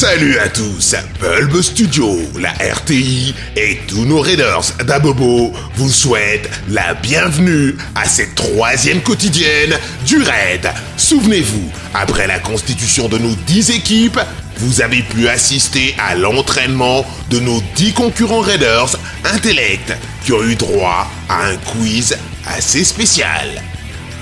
Salut à tous, Bulb Studio, la RTI et tous nos raiders d'Abobo vous souhaitent la bienvenue à cette 3e quotidienne du raid. Souvenez-vous, après la constitution de nos 10 équipes, vous avez pu assister à l'entraînement de nos 10 concurrents raiders intellect qui ont eu droit à un quiz assez spécial.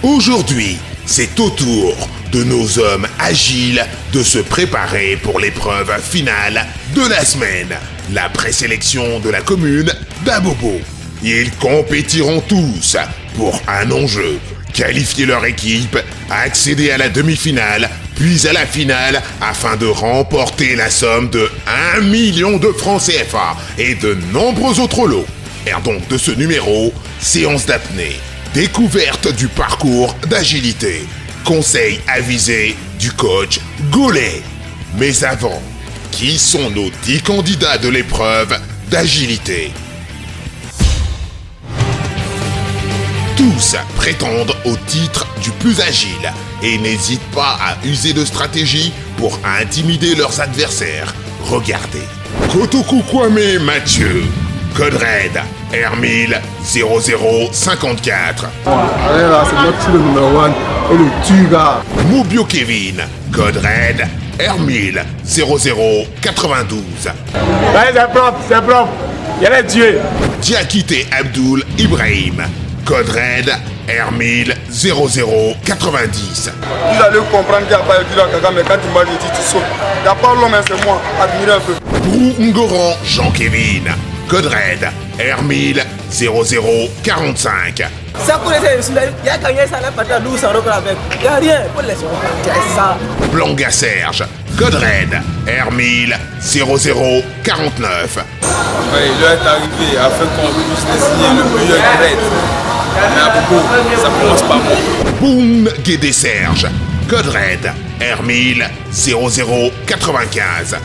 Aujourd'hui, c'est au tour de nos hommes agiles de se préparer pour l'épreuve finale de la semaine, la présélection de la commune d'Abobo. Ils compétiront tous pour un enjeu, qualifier leur équipe, accéder à la demi-finale, puis à la finale afin de remporter la somme de 1 million de francs CFA et de nombreux autres lots. Et donc de ce numéro, séance d'apnée, découverte du parcours d'agilité, conseil avisé du coach Gaulet. Mais avant, qui sont nos 10 candidats de l'épreuve d'agilité? Tous prétendent au titre du plus agile et n'hésitent pas à user de stratégie pour intimider leurs adversaires. Regardez. Kotoku Kwame Mathieu, Code Red, R1000 0054. Allez là, c'est notre le numéro 1 et le Tuga. Mobio Kevin, Code Red, R1000 0092. Allez, c'est propre. Il y a les tuer. Diakité Abdul Ibrahim, Code Red, R1000 0090. Vous allez comprendre qu'il n'y a pas de caca, mais quand tu m'as dit tu sautes. Il n'y a pas l'homme, c'est moi. Admirez un peu. Brou Ngoran Jean-Kévin, Code Red, R1000 0045. Ça pour les il y a gagné ça là pendant 12 ans avec. Il n'y a rien pour les ça. Blanga Serge, Code Red, R1000 0049. Oui, il est arrivé afin qu'on puisse désigner le meilleur raid. Mais à Bobo, ça commence par moi. Boum Guédé Serge, Code Red, R1000 0095.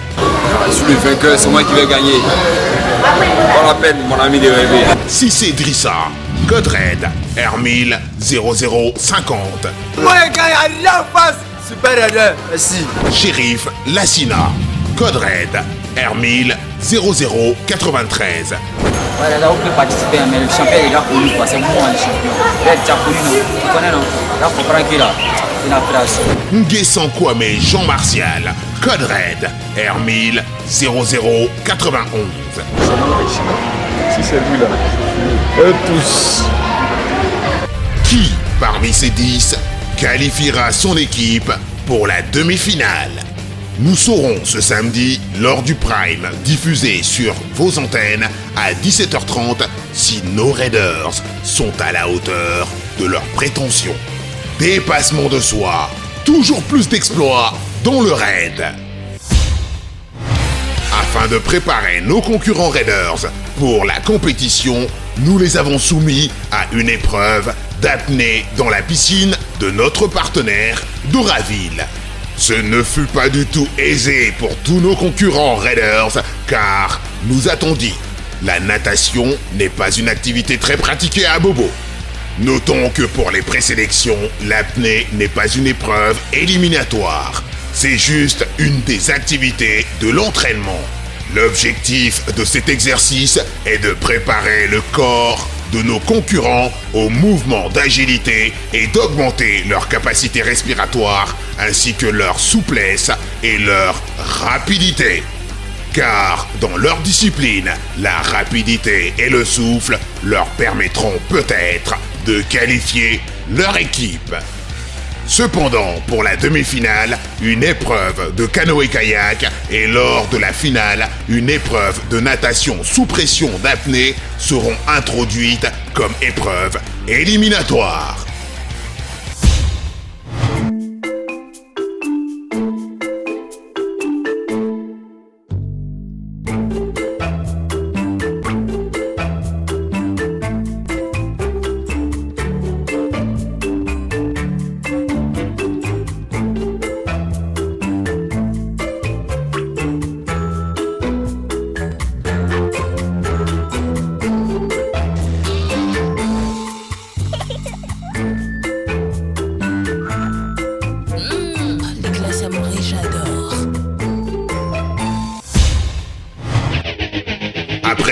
Je suis le vainqueur, c'est moi qui vais gagner. Pas la peine, mon ami, de rêver. Cissé Drissa, Code Red, R1000 0050. Moi je gagne à la face. Super raider, merci. Shérif Lassina, Code Red, R1000 0093. Ouais, là, on peut participer, mais le champion est là pour nous, c'est moi le champion. Il est déjà connu, non? Tu connais, non? Là, il faut prendre qu'il a une opération. Nguessan Kwame Jean Martial, Code Red, R1000 0091. Si c'est lui là. Eux tous. Qui, parmi ces 10, qualifiera son équipe pour la demi-finale? Nous saurons ce samedi lors du Prime diffusé sur vos antennes à 17h30 si nos raiders sont à la hauteur de leurs prétentions. Dépassement de soi, toujours plus d'exploits dans le raid. Afin de préparer nos concurrents raiders pour la compétition, nous les avons soumis à une épreuve d'apnée dans la piscine de notre partenaire Doraville. Ce ne fut pas du tout aisé pour tous nos concurrents raiders, car, nous a-t-on dit, la natation n'est pas une activité très pratiquée à Bobo. Notons que pour les présélections, l'apnée n'est pas une épreuve éliminatoire. C'est juste une des activités de l'entraînement. L'objectif de cet exercice est de préparer le corps de nos concurrents au mouvement d'agilité et d'augmenter leur capacité respiratoire ainsi que leur souplesse et leur rapidité. Car dans leur discipline, la rapidité et le souffle leur permettront peut-être de qualifier leur équipe. Cependant, pour la demi-finale, une épreuve de canoë-kayak et lors de la finale, une épreuve de natation sous pression d'apnée seront introduites comme épreuve éliminatoire.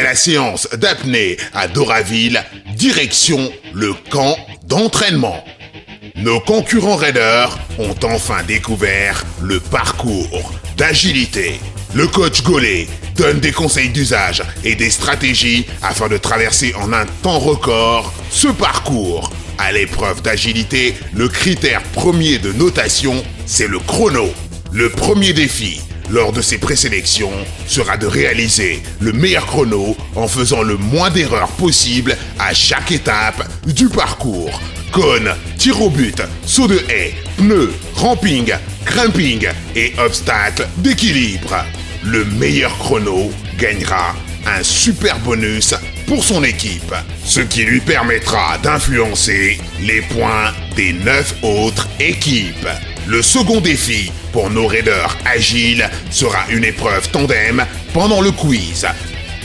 la séance d'apnée à Doraville, direction le camp d'entraînement. Nos concurrents raiders ont enfin découvert le parcours d'agilité. Le coach Gollet donne des conseils d'usage et des stratégies afin de traverser en un temps record ce parcours. À l'épreuve d'agilité, le critère premier de notation, c'est le chrono. Le premier défi lors de ces présélections sera de réaliser le meilleur chrono en faisant le moins d'erreurs possible à chaque étape du parcours. Cône, tir au but, saut de haie, pneus, ramping, cramping et obstacles d'équilibre. Le meilleur chrono gagnera un super bonus pour son équipe, ce qui lui permettra d'influencer les points des 9 autres équipes. Le second défi pour nos raiders agiles sera une épreuve tandem pendant le quiz.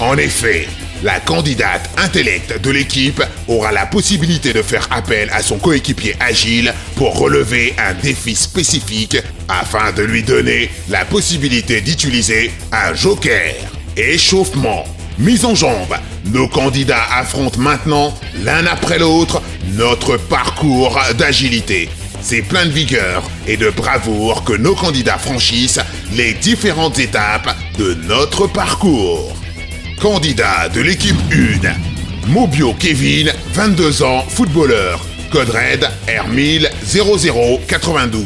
En effet, la candidate intellect de l'équipe aura la possibilité de faire appel à son coéquipier agile pour relever un défi spécifique afin de lui donner la possibilité d'utiliser un joker. Échauffement, mise en jambe. Nos candidats affrontent maintenant, l'un après l'autre, notre parcours d'agilité. C'est plein de vigueur et de bravoure que nos candidats franchissent les différentes étapes de notre parcours. Candidat de l'équipe 1, Mobio Kevin, 22 ans, footballeur, code RAID R1000 0092.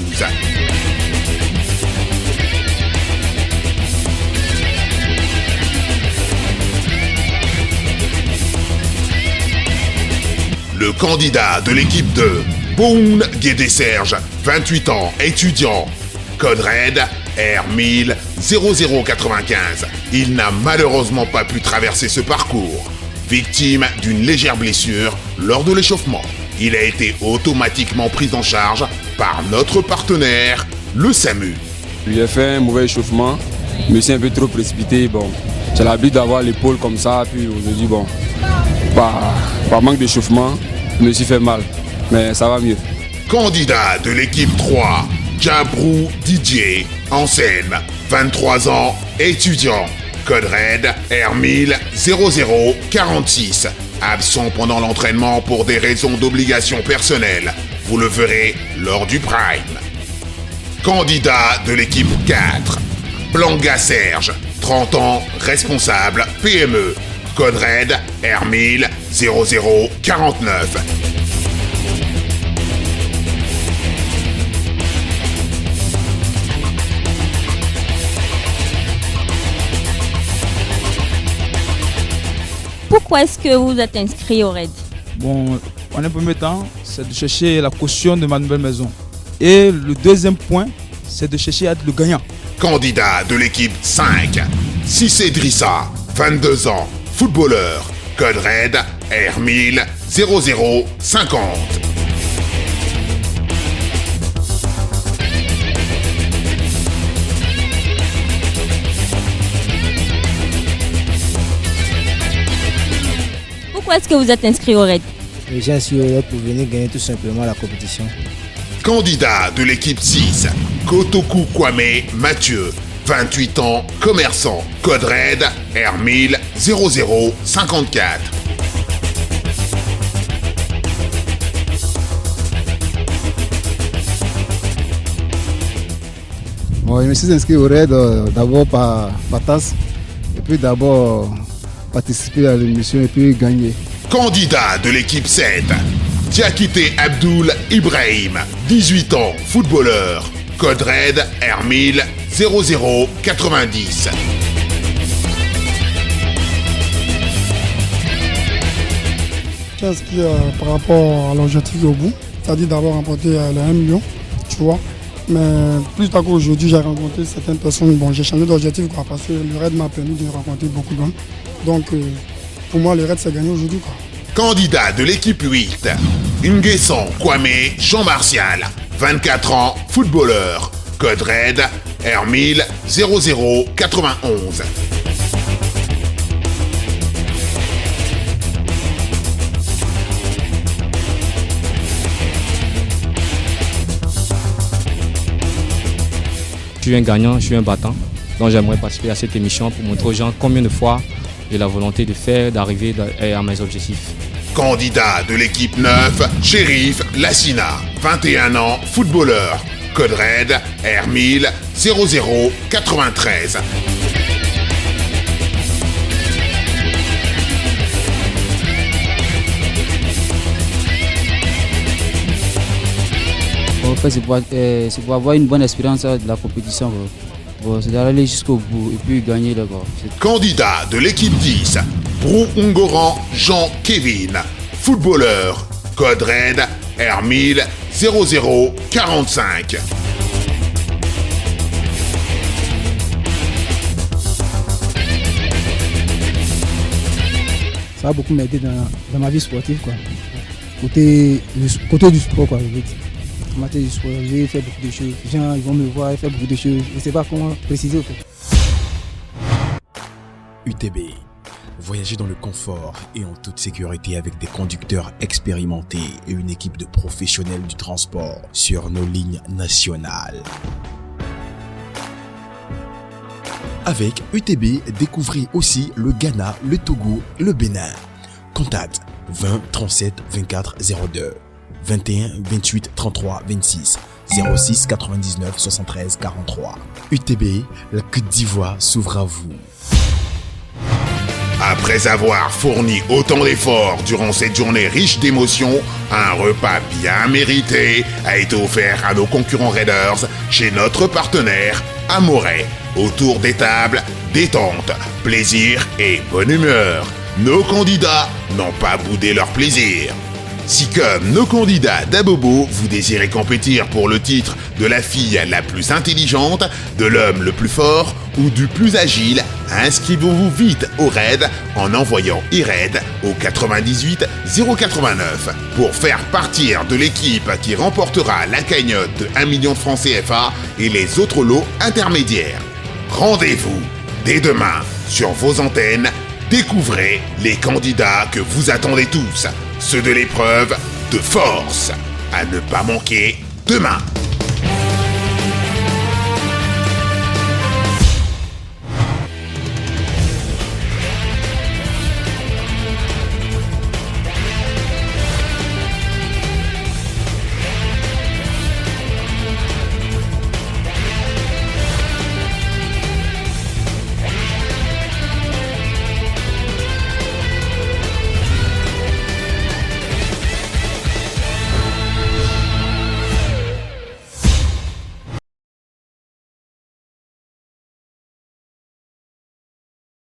Le candidat de l'équipe 2, Boone Guédé Serge, 28 ans, étudiant, code RAID R1000 0095. Il n'a malheureusement pas pu traverser ce parcours, victime d'une légère blessure lors de l'échauffement. Il a été automatiquement pris en charge par notre partenaire, le SAMU. J'ai fait un mauvais échauffement, je me suis un peu trop précipité. Bon, j'ai l'habitude d'avoir l'épaule comme ça, puis aujourd'hui, bon, par manque d'échauffement, je me suis fait mal, mais ça va mieux. Candidat de l'équipe 3, Jabrou Didier, Ansem, 23 ans, étudiant, code RAID R1000 0046. Absent pendant l'entraînement pour des raisons d'obligation personnelle. Vous le verrez lors du Prime. Candidat de l'équipe 4, Blanga Serge, 30 ans, responsable, PME, code RAID R1000 0049. Pourquoi est-ce que vous êtes inscrit au RAID? Bon, en un premier temps, c'est de chercher la caution de ma nouvelle maison. Et le deuxième point, c'est de chercher à être le gagnant. Candidat de l'équipe 5, Cissé Drissa, 22 ans, footballeur, code RAID R1000 0050. Pourquoi est-ce que vous êtes inscrit au RAID? J'ai inscrit au RAID pour venir gagner tout simplement la compétition. Candidat de l'équipe 6, Kotoku Kwame Mathieu, 28 ans, commerçant, code RAID R1000 0054. Bon, je me suis inscrit au RAID d'abord par tasse, et puis d'abord participer à l'émission et puis gagner. Candidat de l'équipe 7, Diakité Abdoul Ibrahim, 18 ans, footballeur, code RAID R1000 0090. J'ai inscrit par rapport à l'objectif au bout, c'est-à-dire d'avoir remporté les 1 million, tu vois. Mais plus tard qu'aujourd'hui, j'ai rencontré certaines personnes. Bon, j'ai changé d'objectif parce que le RAID m'a permis de rencontrer beaucoup de gens. Donc, pour moi, le RAID, c'est gagné aujourd'hui, quoi. Candidat de l'équipe 8, Nguesson Kwame Jean-Martial, 24 ans, footballeur, code RAID R1000 0091. Je suis un gagnant, je suis un battant. Donc j'aimerais participer à cette émission pour montrer aux gens combien de fois et la volonté de faire, d'arriver à mes objectifs. Candidat de l'équipe 9, Shérif Lassina, 21 ans, footballeur. Code RAID R1000 0093. En fait, c'est pour avoir une bonne expérience de la compétition. C'est d'aller jusqu'au bout et puis gagner là. Candidat de l'équipe 10, Brou-Ungoran Jean-Kevin, footballeur. Code RAID R1000 0045. Ça a beaucoup m'aider dans ma vie sportive, quoi. Côté du sport, quoi. En matière du sport, j'ai fait beaucoup de choses. Les gens ils vont me voir faire beaucoup de choses. Je ne sais pas comment préciser. UTB. Voyager dans le confort et en toute sécurité avec des conducteurs expérimentés et une équipe de professionnels du transport sur nos lignes nationales. Avec UTB, découvrez aussi le Ghana, le Togo, le Bénin. Contact 20 37 24 02, 21 28 33 26, 06 99 73 43. UTB, la Côte d'Ivoire s'ouvre à vous. Après avoir fourni autant d'efforts durant cette journée riche d'émotions, un repas bien mérité a été offert à nos concurrents Raiders chez notre partenaire Amoret. Autour des tables, détente, plaisir et bonne humeur. Nos candidats n'ont pas boudé leur plaisir. Si comme nos candidats d'Abobo, vous désirez compétir pour le titre de la fille la plus intelligente, de l'homme le plus fort ou du plus agile, inscrivez-vous vite au RAID en envoyant IRAID au 98 089 pour faire partir de l'équipe qui remportera la cagnotte de 1 million de francs CFA et les autres lots intermédiaires. Rendez-vous dès demain sur vos antennes. Découvrez les candidats que vous attendez tous, ceux de l'épreuve de force. À ne pas manquer demain.